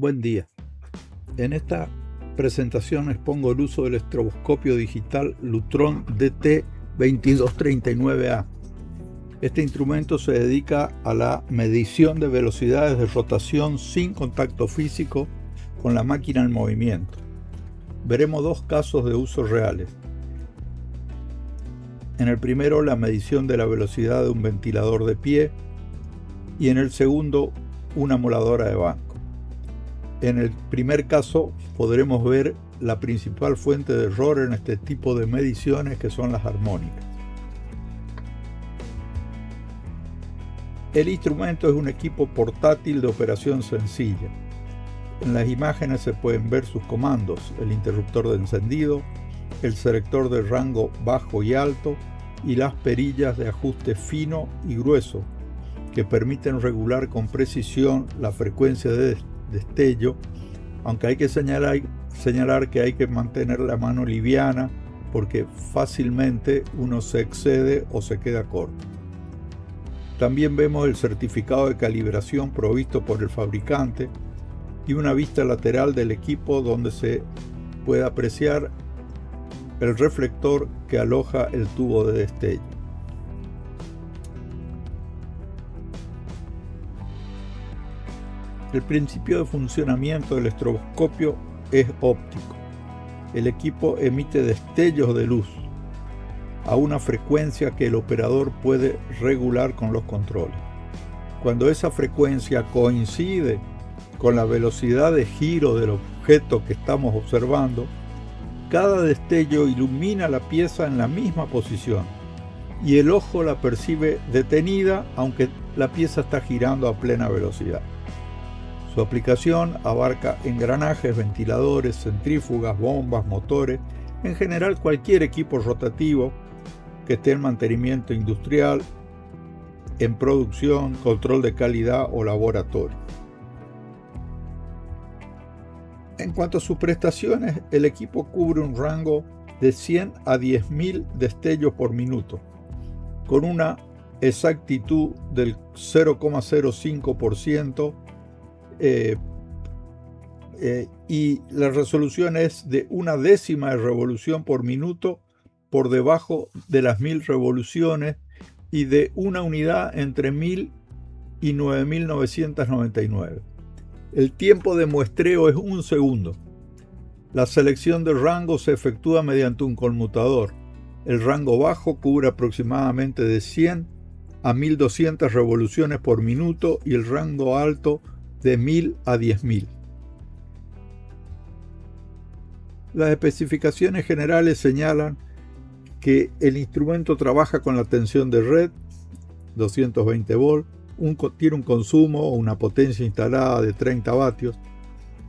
Buen día. En esta presentación expongo el uso del estroboscopio digital Lutron DT2239A. Este instrumento se dedica a la medición de velocidades de rotación sin contacto físico con la máquina en movimiento. Veremos dos casos de uso reales. En el primero, la medición de la velocidad de un ventilador de pie, y en el segundo, una moladora de banco. En el primer caso podremos ver la principal fuente de error en este tipo de mediciones, que son las armónicas. El instrumento es un equipo portátil de operación sencilla. En las imágenes se pueden ver sus comandos: el interruptor de encendido, el selector de rango bajo y alto y las perillas de ajuste fino y grueso, que permiten regular con precisión la frecuencia de destello, aunque hay que señalar que hay que mantener la mano liviana porque fácilmente uno se excede o se queda corto. También vemos el certificado de calibración provisto por el fabricante y una vista lateral del equipo donde se puede apreciar el reflector que aloja el tubo de destello. El principio de funcionamiento del estroboscopio es óptico. El equipo emite destellos de luz a una frecuencia que el operador puede regular con los controles. Cuando esa frecuencia coincide con la velocidad de giro del objeto que estamos observando, cada destello ilumina la pieza en la misma posición y el ojo la percibe detenida aunque la pieza está girando a plena velocidad. Su aplicación abarca engranajes, ventiladores, centrífugas, bombas, motores, en general cualquier equipo rotativo que esté en mantenimiento industrial, en producción, control de calidad o laboratorio. En cuanto a sus prestaciones, el equipo cubre un rango de 100 a 10.000 destellos por minuto, con una exactitud del 0,05%, y la resolución es de 1/10 de revolución por minuto por debajo de las 1000 revoluciones y de una unidad entre 1000 y 9999. El tiempo de muestreo es 1 segundo. La selección de rango se efectúa mediante un conmutador. El rango bajo cubre aproximadamente de 100 a 1200 revoluciones por minuto y el rango alto de 1000 a 10.000. Las especificaciones generales señalan que el instrumento trabaja con la tensión de red, 220 volts, tiene un consumo o una potencia instalada de 30 vatios.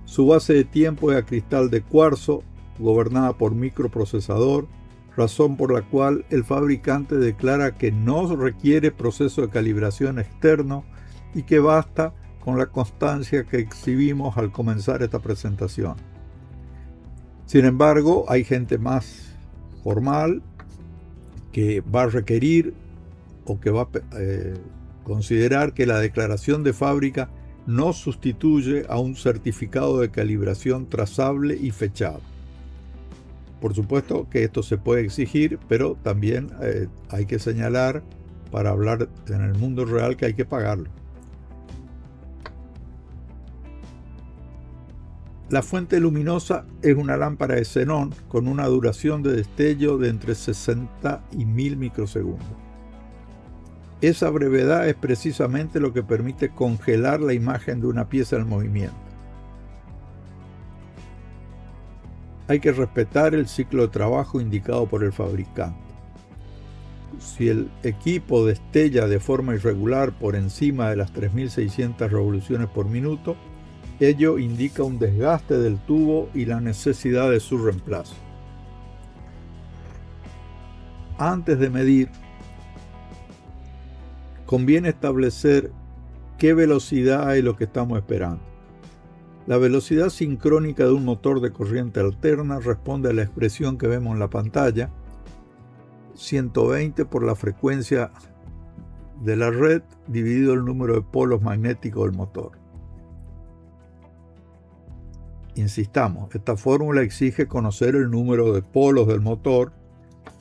Su base de tiempo es a cristal de cuarzo, gobernada por microprocesador, razón por la cual el fabricante declara que no requiere proceso de calibración externo y que basta con la constancia que exhibimos al comenzar esta presentación. Sin embargo, hay gente más formal que va a requerir o que va a considerar que la declaración de fábrica no sustituye a un certificado de calibración trazable y fechado. Por supuesto que esto se puede exigir, pero también hay que señalar, para hablar en el mundo real, que hay que pagarlo. La fuente luminosa es una lámpara de xenón con una duración de destello de entre 60 y 1000 microsegundos. Esa brevedad es precisamente lo que permite congelar la imagen de una pieza en movimiento. Hay que respetar el ciclo de trabajo indicado por el fabricante. Si el equipo destella de forma irregular por encima de las 3600 revoluciones por minuto, ello indica un desgaste del tubo y la necesidad de su reemplazo. Antes de medir, conviene establecer qué velocidad es lo que estamos esperando. La velocidad sincrónica de un motor de corriente alterna responde a la expresión que vemos en la pantalla: 120 por la frecuencia de la red dividido el número de polos magnéticos del motor. Insistamos, esta fórmula exige conocer el número de polos del motor,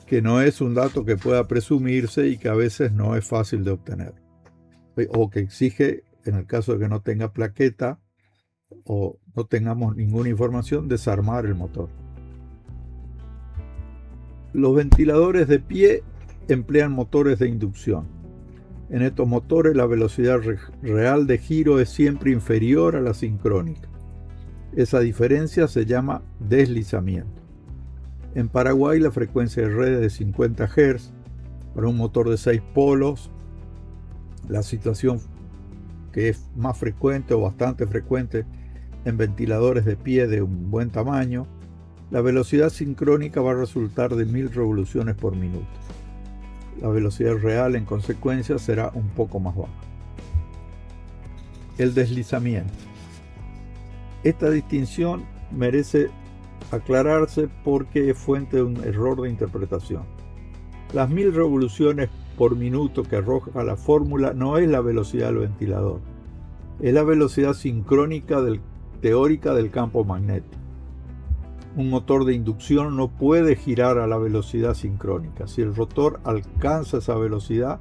que no es un dato que pueda presumirse y que a veces no es fácil de obtener. O que exige, en el caso de que no tenga plaqueta o no tengamos ninguna información, desarmar el motor. Los ventiladores de pie emplean motores de inducción. En estos motores la velocidad real de giro es siempre inferior a la sincrónica. Esa diferencia se llama deslizamiento. En Paraguay la frecuencia de red es de 50 Hz. Para un motor de 6 polos, la situación que es más frecuente o bastante frecuente en ventiladores de pie de un buen tamaño, la velocidad sincrónica va a resultar de 1000 revoluciones por minuto. La velocidad real, en consecuencia, será un poco más baja. El deslizamiento. Esta distinción merece aclararse porque es fuente de un error de interpretación. Las 1000 revoluciones por minuto que arroja la fórmula no es la velocidad del ventilador, es la velocidad sincrónica teórica del campo magnético. Un motor de inducción no puede girar a la velocidad sincrónica. Si el rotor alcanza esa velocidad,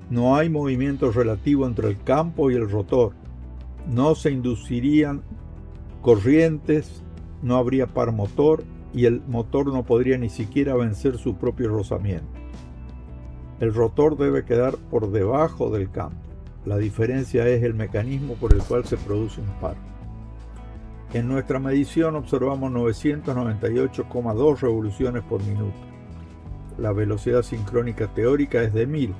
no hay movimiento relativo entre el campo y el rotor. No se inducirían corrientes, no habría par motor y el motor no podría ni siquiera vencer su propio rozamiento. El rotor debe quedar por debajo del campo. La diferencia es el mecanismo por el cual se produce un par. En nuestra medición observamos 998,2 revoluciones por minuto. La velocidad sincrónica teórica es de 1000.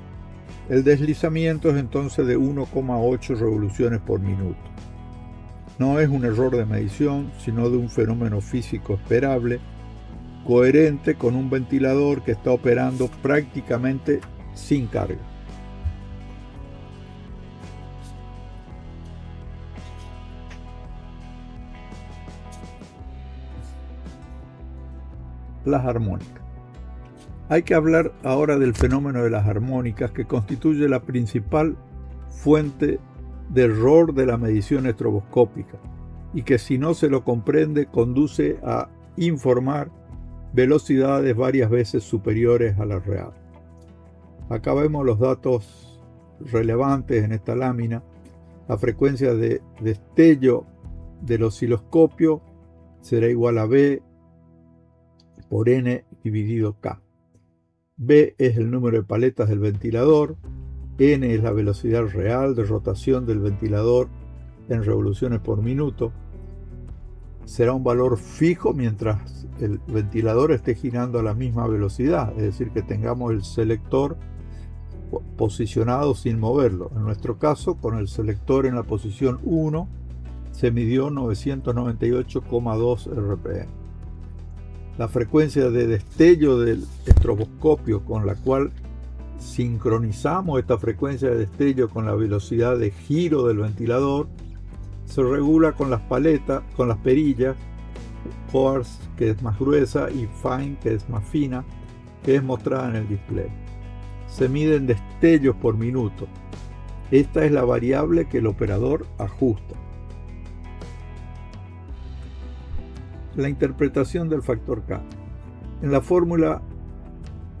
El deslizamiento es entonces de 1,8 revoluciones por minuto. No es un error de medición, sino de un fenómeno físico esperable, coherente con un ventilador que está operando prácticamente sin carga. Las armónicas. Hay que hablar ahora del fenómeno de las armónicas, que constituye la principal fuente de error de la medición estroboscópica y que, si no se lo comprende, conduce a informar velocidades varias veces superiores a la real. Acá vemos los datos relevantes en esta lámina. La frecuencia de destello del osciloscopio será igual a B por N dividido K. B es el número de paletas del ventilador, N es la velocidad real de rotación del ventilador en revoluciones por minuto. Será un valor fijo mientras el ventilador esté girando a la misma velocidad, es decir, que tengamos el selector posicionado sin moverlo. En nuestro caso, con el selector en la posición 1, se midió 998,2 RPM. La frecuencia de destello del estroboscopio, con la cual sincronizamos esta frecuencia de destello con la velocidad de giro del ventilador, se regula con las paletas, con las perillas, coarse, que es más gruesa, y fine, que es más fina, que es mostrada en el display. Se miden destellos por minuto. Esta es la variable que el operador ajusta. La interpretación del factor K. En la fórmula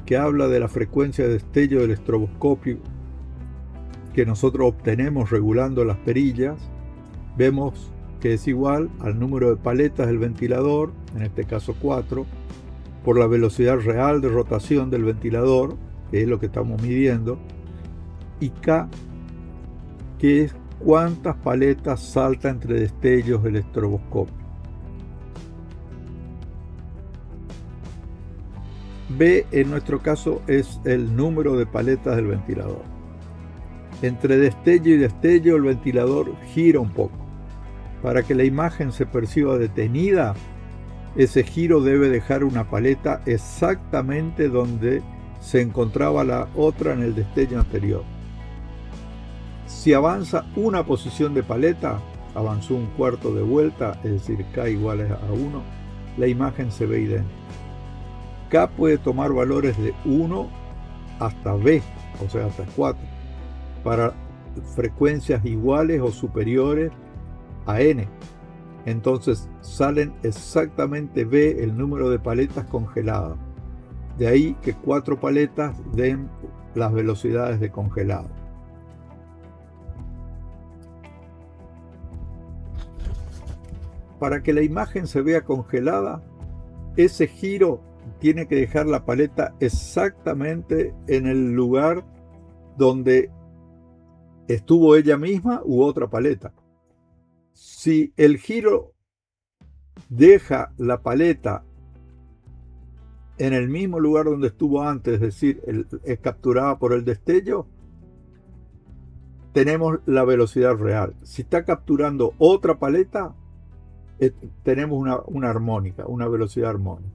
que habla de la frecuencia de destello del estroboscopio que nosotros obtenemos regulando las perillas, vemos que es igual al número de paletas del ventilador, en este caso 4, por la velocidad real de rotación del ventilador, que es lo que estamos midiendo, y K, que es cuántas paletas salta entre destellos el estroboscopio. B en nuestro caso es el número de paletas del ventilador. Entre destello y destello el ventilador gira un poco. Para que la imagen se perciba detenida, ese giro debe dejar una paleta exactamente donde se encontraba la otra en el destello anterior. Si avanza una posición de paleta, avanzó un cuarto de vuelta, es decir, K igual a 1, la imagen se ve idéntica. K puede tomar valores de 1 hasta B, o sea, hasta 4, para frecuencias iguales o superiores a N. entonces salen exactamente B el número de paletas congeladas. De ahí que 4 paletas den las velocidades de congelado. Para que la imagen se vea congelada, ese giro tiene que dejar la paleta exactamente en el lugar donde estuvo ella misma u otra paleta. Si el giro deja la paleta en el mismo lugar donde estuvo antes, es decir, es capturada por el destello, tenemos la velocidad real. Si está capturando otra paleta, tenemos una armónica, una velocidad armónica.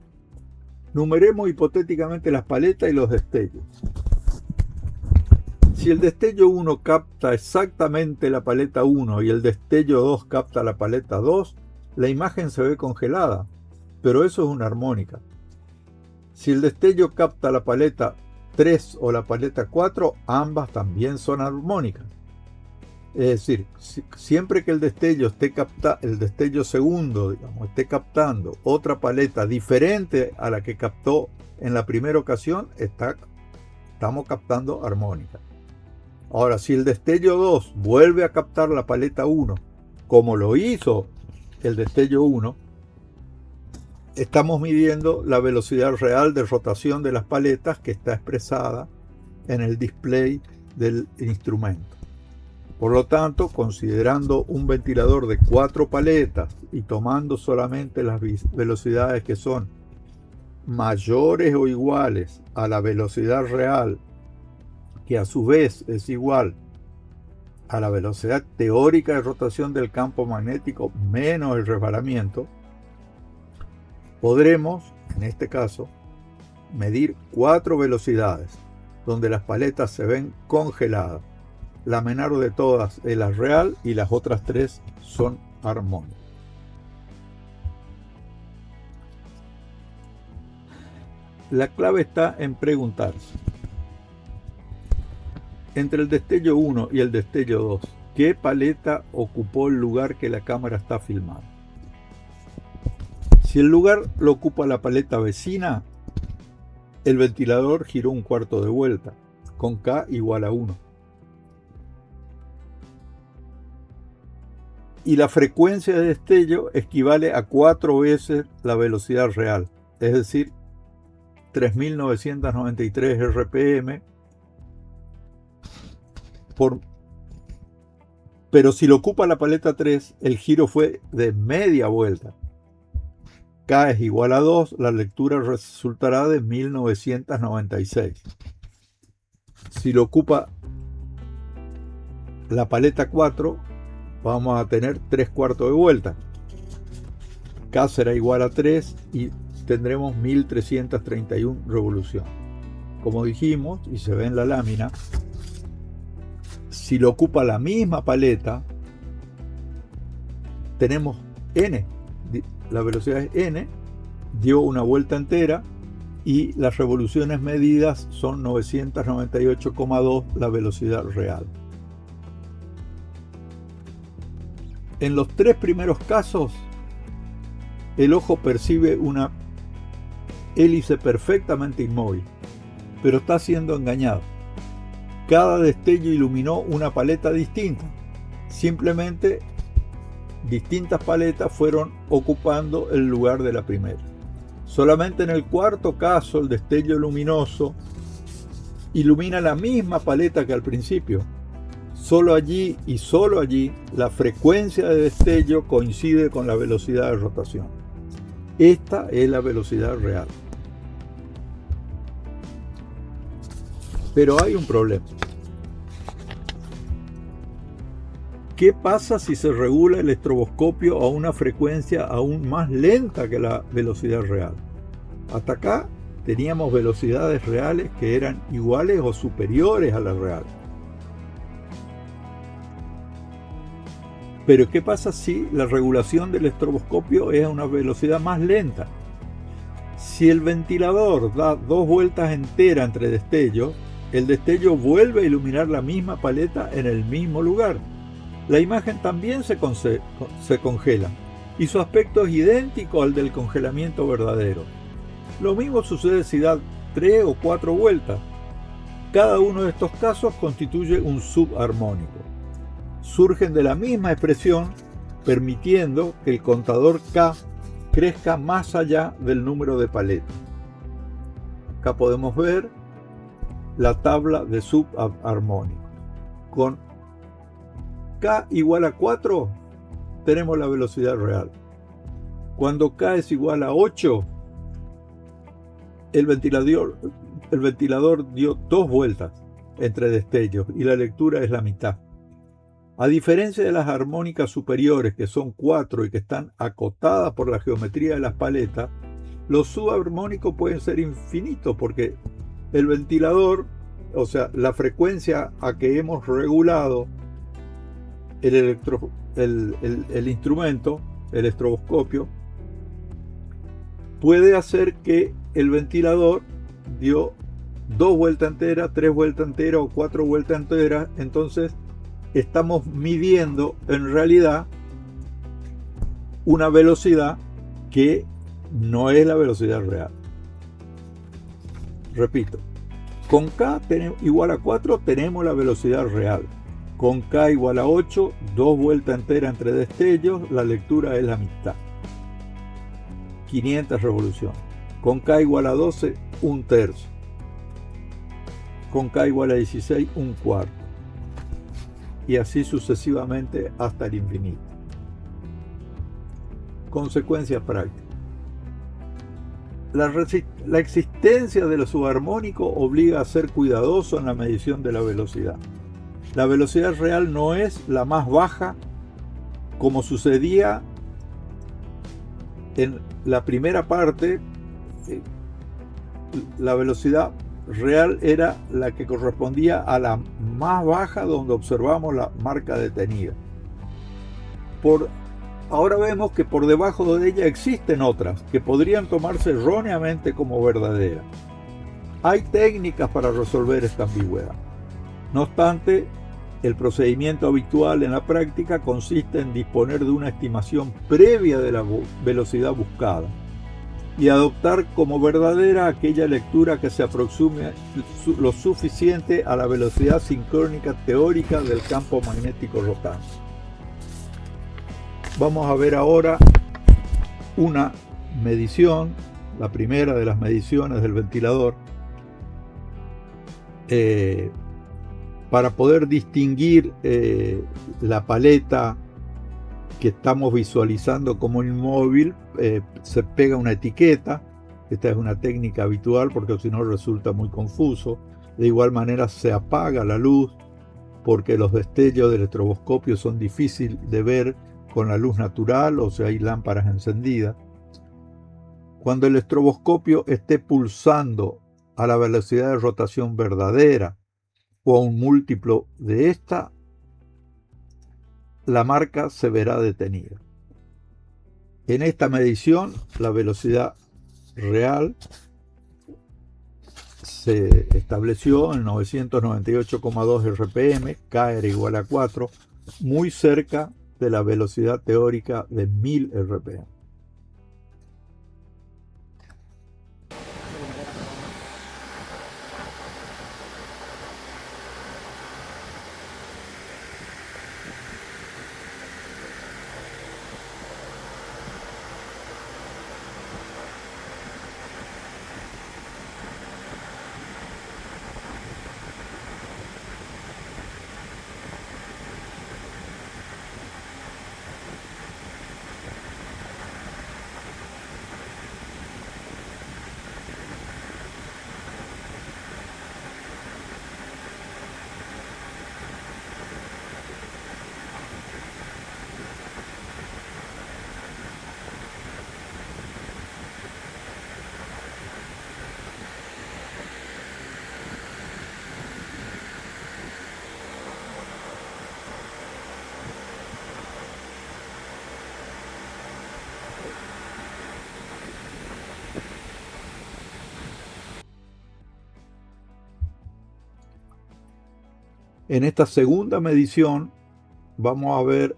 Numeremos hipotéticamente las paletas y los destellos. Si el destello 1 capta exactamente la paleta 1 y el destello 2 capta la paleta 2, la imagen se ve congelada, pero eso es una armónica. Si el destello capta la paleta 3 o la paleta 4, ambas también son armónicas. Es decir, siempre que el destello el destello segundo, digamos, esté captando otra paleta diferente a la que captó en la primera ocasión, estamos captando armónica. Ahora, si el destello 2 vuelve a captar la paleta 1, como lo hizo el destello 1, estamos midiendo la velocidad real de rotación de las paletas que está expresada en el display del instrumento. Por lo tanto, considerando un ventilador de 4 paletas y tomando solamente las velocidades que son mayores o iguales a la velocidad real, que a su vez es igual a la velocidad teórica de rotación del campo magnético menos el resbalamiento, podremos, en este caso, medir 4 velocidades, donde las paletas se ven congeladas. La menor de todas es la real y las otras 3 son armónicas. La clave está en preguntarse, entre el destello 1 y el destello 2, ¿qué paleta ocupó el lugar que la cámara está filmando? Si el lugar lo ocupa la paleta vecina, el ventilador giró un cuarto de vuelta, con K igual a 1. Y la frecuencia de destello equivale a 4 veces la velocidad real, es decir, 3.993 RPM. Pero si lo ocupa la paleta 3, el giro fue de media vuelta. K es igual a 2, la lectura resultará de 1996. Si lo ocupa la paleta 4, vamos a tener 3 cuartos de vuelta. K será igual a 3 y tendremos 1331 revoluciones. Como dijimos, y se ve en la lámina, si lo ocupa la misma paleta, tenemos N. La velocidad es N, dio una vuelta entera y las revoluciones medidas son 998,2 la velocidad real. En los 3 primeros casos, el ojo percibe una hélice perfectamente inmóvil, pero está siendo engañado. Cada destello iluminó una paleta distinta. Simplemente distintas paletas fueron ocupando el lugar de la primera. Solamente en el cuarto caso el destello luminoso ilumina la misma paleta que al principio. Solo allí y solo allí la frecuencia de destello coincide con la velocidad de rotación. Esta es la velocidad real. Pero hay un problema. ¿Qué pasa si se regula el estroboscopio a una frecuencia aún más lenta que la velocidad real? Hasta acá teníamos velocidades reales que eran iguales o superiores a la real. Pero ¿qué pasa si la regulación del estroboscopio es a una velocidad más lenta? Si el ventilador da 2 vueltas enteras entre destellos, el destello vuelve a iluminar la misma paleta en el mismo lugar. La imagen también se congela y su aspecto es idéntico al del congelamiento verdadero. Lo mismo sucede si da 3 o 4 vueltas. Cada uno de estos casos constituye un subarmónico. Surgen de la misma expresión, permitiendo que el contador K crezca más allá del número de paletas. Acá podemos ver la tabla de subarmónicos. Con K igual a 4 tenemos la velocidad real. Cuando K es igual a 8, el ventilador dio 2 vueltas entre destellos y la lectura es la mitad. A diferencia de las armónicas superiores, que son 4 y que están acotadas por la geometría de las paletas, los subarmónicos pueden ser infinitos porque el ventilador, o sea, la frecuencia a que hemos regulado el instrumento, el estroboscopio, puede hacer que el ventilador dio 2 vueltas enteras, 3 vueltas enteras o 4 vueltas enteras. Entonces estamos midiendo en realidad una velocidad que no es la velocidad real. Repito, con K igual a 4 tenemos la velocidad real. Con K igual a 8, 2 vueltas enteras entre destellos, la lectura es la mitad. 500 revoluciones. Con K igual a 12, 1/3. Con K igual a 16, 1/4. Y así sucesivamente hasta el infinito. Consecuencias prácticas. La existencia de los subarmónicos obliga a ser cuidadoso en la medición de la velocidad. La velocidad real no es la más baja como sucedía en la primera parte. La velocidad real era la que correspondía a la más baja donde observamos la marca detenida. Ahora vemos que por debajo de ella existen otras que podrían tomarse erróneamente como verdaderas. Hay técnicas para resolver esta ambigüedad. No obstante, el procedimiento habitual en la práctica consiste en disponer de una estimación previa de la velocidad buscada y adoptar como verdadera aquella lectura que se aproxime lo suficiente a la velocidad sincrónica teórica del campo magnético rotante. Vamos a ver ahora una medición, la primera de las mediciones del ventilador, para poder distinguir la paleta que estamos visualizando como inmóvil. Se pega una etiqueta. Esta es una técnica habitual porque si no resulta muy confuso. De igual manera se apaga la luz porque los destellos del estroboscopio son difíciles de ver con la luz natural, o sea, hay lámparas encendidas. Cuando el estroboscopio esté pulsando a la velocidad de rotación verdadera o a un múltiplo de esta, la marca se verá detenida. En esta medición, la velocidad real se estableció en 998,2 RPM, K era igual a 4, muy cerca de la velocidad teórica de 1000 RPM. En esta segunda medición vamos a ver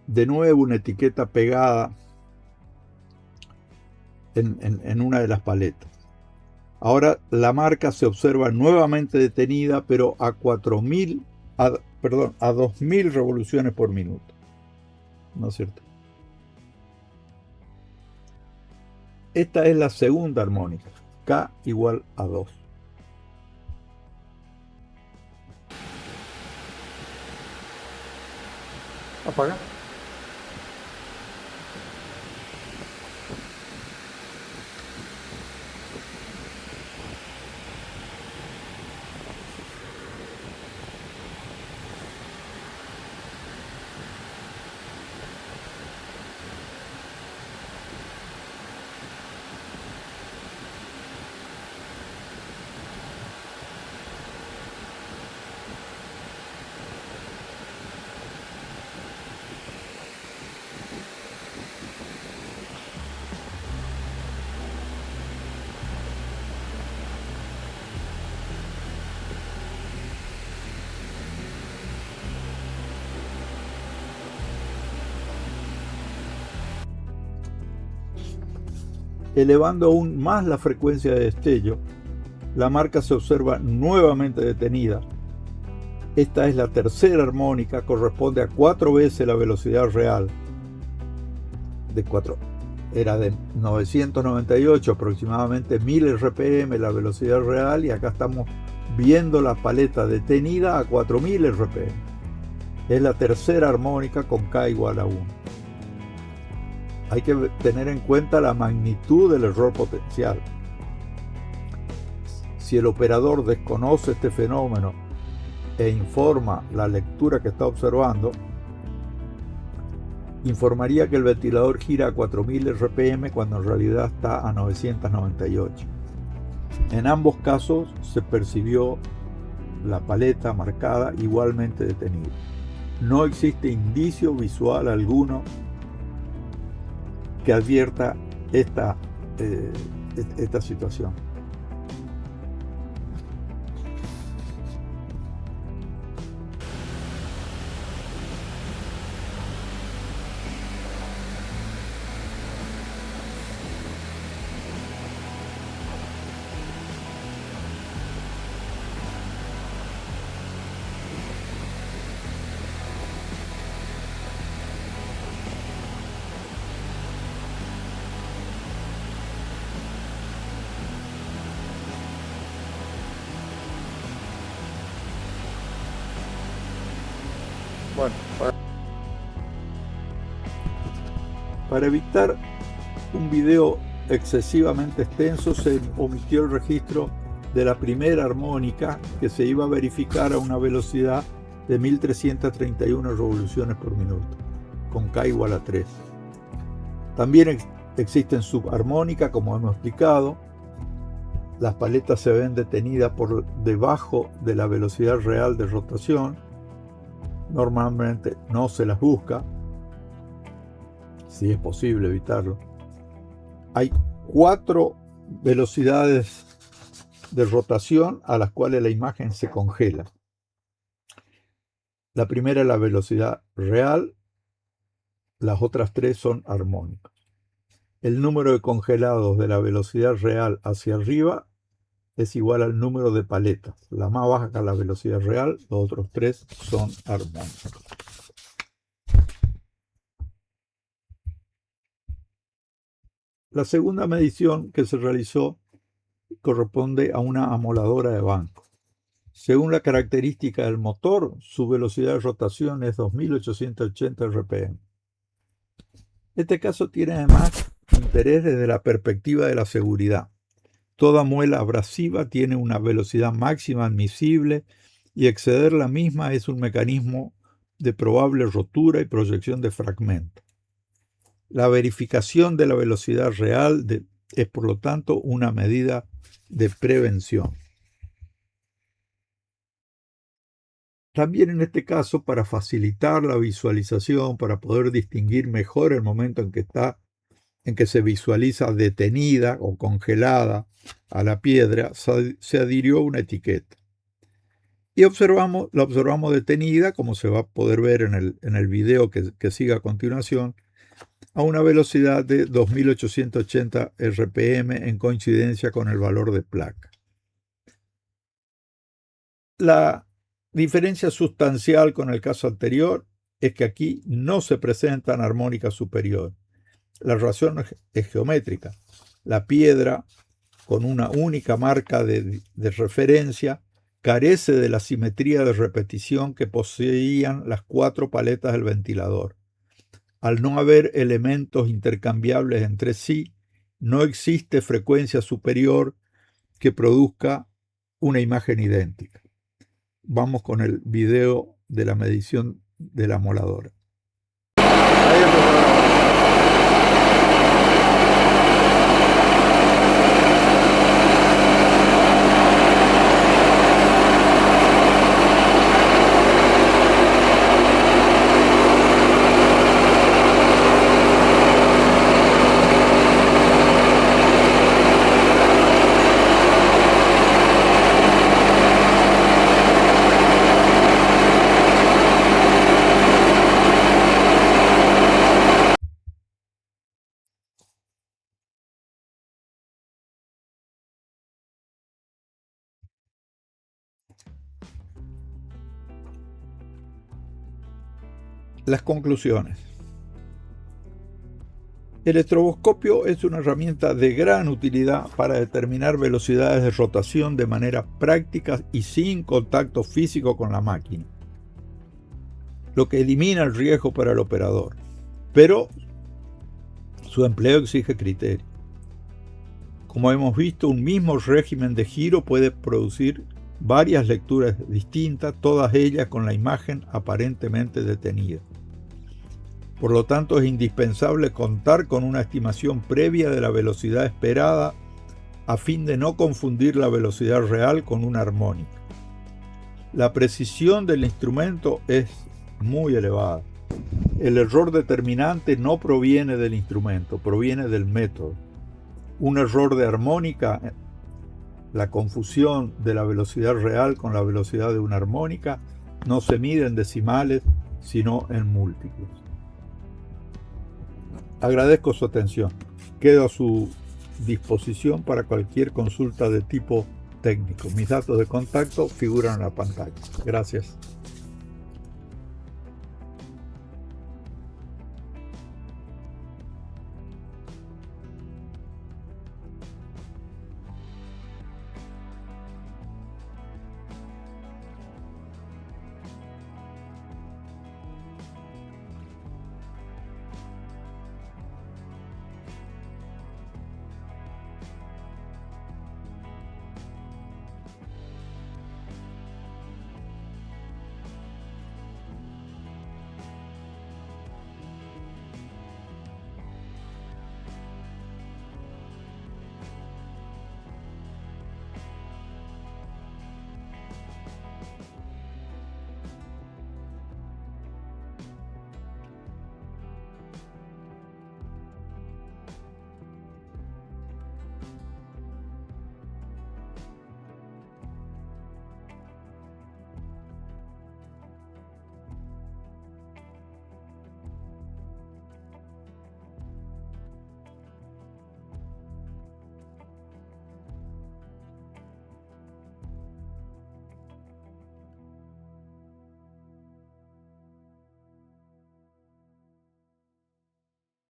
de nuevo una etiqueta pegada en una de las paletas. Ahora la marca se observa nuevamente detenida, pero a 2000 revoluciones por minuto. ¿No es cierto? Esta es la segunda armónica, K igual a 2. Apaga. Elevando aún más la frecuencia de destello, la marca se observa nuevamente detenida. Esta es la tercera armónica, corresponde a 4 veces la velocidad real. Era de 998, aproximadamente 1000 RPM la velocidad real, y acá estamos viendo la paleta detenida a 4000 RPM. Es la tercera armónica con K igual a 1. Hay que tener en cuenta la magnitud del error potencial. Si el operador desconoce este fenómeno e informa la lectura que está observando, informaría que el ventilador gira a 4000 RPM cuando en realidad está a 998. En ambos casos se percibió la paleta marcada igualmente detenida. No existe indicio visual alguno que advierta esta situación. Bueno, para evitar un video excesivamente extenso, se omitió el registro de la primera armónica, que se iba a verificar a una velocidad de 1331 revoluciones por minuto, con K igual a 3. También existen subarmónicas, como hemos explicado. Las paletas se ven detenidas por debajo de la velocidad real de rotación. Normalmente no se las busca, si es posible evitarlo. Hay 4 velocidades de rotación a las cuales la imagen se congela. La primera es la velocidad real, las otras 3 son armónicas. El número de congelados de la velocidad real hacia arriba es igual al número de paletas. La más baja es la velocidad real, los otros 3 son armónicos. La segunda medición que se realizó corresponde a una amoladora de banco. Según la característica del motor, su velocidad de rotación es 2880 RPM. Este caso tiene además interés desde la perspectiva de la seguridad. Toda muela abrasiva tiene una velocidad máxima admisible y exceder la misma es un mecanismo de probable rotura y proyección de fragmentos. La verificación de la velocidad real es, por lo tanto, una medida de prevención. También en este caso, para facilitar la visualización, para poder distinguir mejor el momento en que se visualiza detenida o congelada a la piedra, se adhirió una etiqueta. Y la observamos detenida, como se va a poder ver en el video que sigue a continuación. a una velocidad de 2880 RPM en coincidencia con el valor de placa. La diferencia sustancial con el caso anterior es que aquí no se presentan armónicas superior. La razón es geométrica. La piedra, con una única marca de referencia, carece de la simetría de repetición que poseían las 4 paletas del ventilador. Al no haber elementos intercambiables entre sí, no existe frecuencia superior que produzca una imagen idéntica. Vamos con el video de la medición de la moladora. Las conclusiones. El estroboscopio es una herramienta de gran utilidad para determinar velocidades de rotación de manera práctica y sin contacto físico con la máquina, lo que elimina el riesgo para el operador, pero su empleo exige criterio. Como hemos visto, un mismo régimen de giro puede producir varias lecturas distintas, todas ellas con la imagen aparentemente detenida. Por lo tanto, es indispensable contar con una estimación previa de la velocidad esperada a fin de no confundir la velocidad real con una armónica. La precisión del instrumento es muy elevada. El error determinante no proviene del instrumento, proviene del método. Un error de armónica, la confusión de la velocidad real con la velocidad de una armónica, no se mide en decimales, sino en múltiplos. Agradezco su atención. Quedo a su disposición para cualquier consulta de tipo técnico. Mis datos de contacto figuran en la pantalla. Gracias.